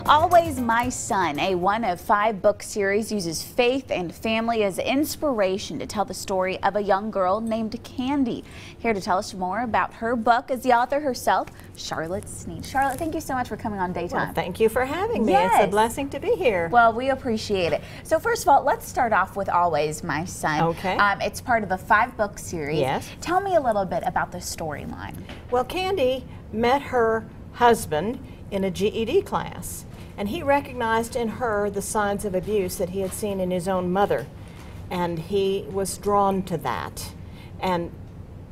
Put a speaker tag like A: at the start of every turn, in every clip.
A: Always My Son, a one of 5 book series, uses faith and family as inspiration to tell the story of a young girl named Candy. Here to tell us more about her book is the author herself, Charlotte Snead. Charlotte, thank you so much for coming on Daytime.
B: Well, thank you for having me.
A: Yes.
B: It's a blessing to be here.
A: Well, we appreciate it. So first of all, let's start off with Always My Son.
B: Okay.
A: It's part of a 5-book series.
B: Yes.
A: Tell me a little bit about the storyline.
B: Well, Candy met her husband in a GED class, and he recognized in her the signs of abuse that he had seen in his own mother, and he was drawn to that. And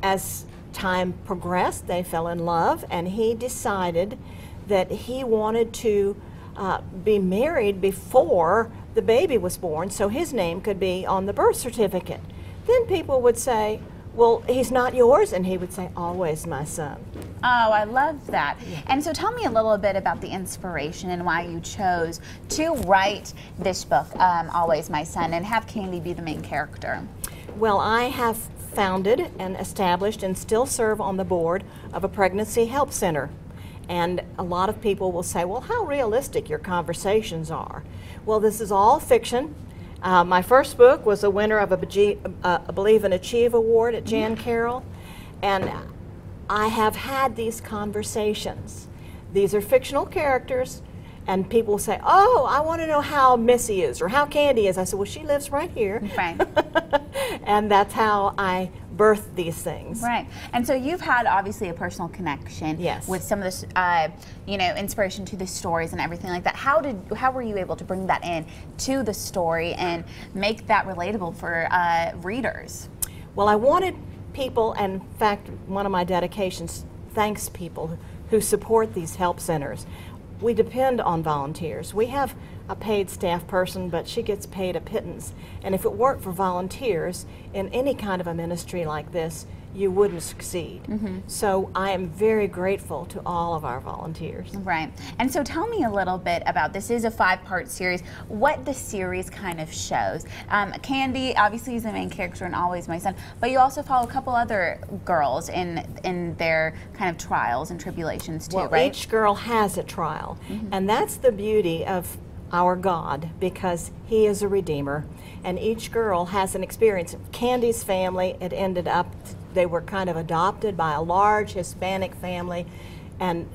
B: as time progressed, they fell in love, and he decided that he wanted to be married before the baby was born so his name could be on the birth certificate. Then people would say, well, he's not yours, and he would say, always my son.
A: Oh, I love that. Yeah. And so tell me a little bit about the inspiration and why you chose to write this book, Always My Son, and have Candy be the main character.
B: Well, I have founded and established and still serve on the board of a pregnancy help center. And a lot of people will say, well, how realistic your conversations are. Well, this is all fiction. My first book was a winner of a Believe and Achieve Award at Jan Carroll, and I have had these conversations. These are fictional characters, and people say, oh, I want to know how Missy is or how Candy is. I said, well, she lives right here.
A: Right.
B: And that's how I birthed these things.
A: Right. And so you've had obviously a personal connection.
B: Yes. With
A: some of this, inspiration to the stories and everything like that. How were you able to bring that in to the story and make that relatable for readers?
B: Well, I wanted people, and in fact, one of my dedications thanks people who support these help centers. We depend on volunteers. We have a paid staff person, but she gets paid a pittance. And if it weren't for volunteers in any kind of a ministry like this, you wouldn't succeed. Mm-hmm. So I am very grateful to all of our volunteers.
A: Right. And so tell me a little bit about, this is a 5-part series, what the series kind of shows. Candy obviously is the main character in Always My Son, but you also follow a couple other girls in their kind of trials and tribulations too,
B: well,
A: right?
B: Each girl has a trial, mm-hmm. and that's the beauty of our God, because He is a Redeemer, and each girl has an experience. Candy's family, it ended up, they were kind of adopted by a large Hispanic family, and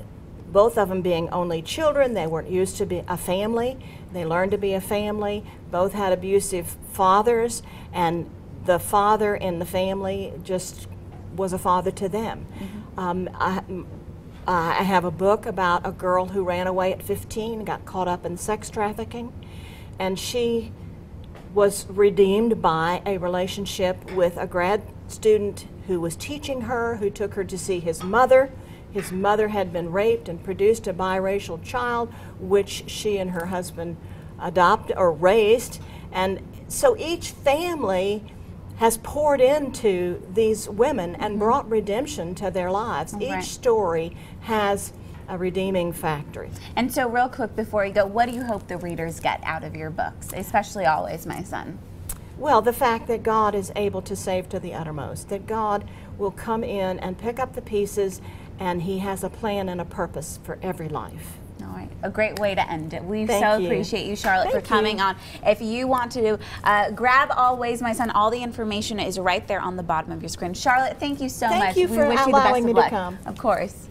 B: both of them being only children, they weren't used to be a family. They learned to be a family. Both had abusive fathers, and the father in the family just was a father to them. Mm-hmm. I have a book about a girl who ran away at 15, got caught up in sex trafficking, and she was redeemed by a relationship with a grad student who was teaching her, who took her to see his mother. His mother had been raped and produced a biracial child, which she and her husband adopted or raised. And so each family has poured into these women and brought redemption to their lives.
A: Right.
B: Each story has a redeeming factor.
A: And so real quick before you go, what do you hope the readers get out of your books, especially Always My Son?
B: Well, the fact that God is able to save to the uttermost, that God will come in and pick up the pieces, and He has a plan and a purpose for every life.
A: All right, a great way to end it. We
B: Thank you.
A: Appreciate you, Charlotte, for coming on. If you want to grab Always My Son, all the information is right there on the bottom of your screen. Charlotte, thank you so much.
B: Thank you for allowing me to come.
A: Of course.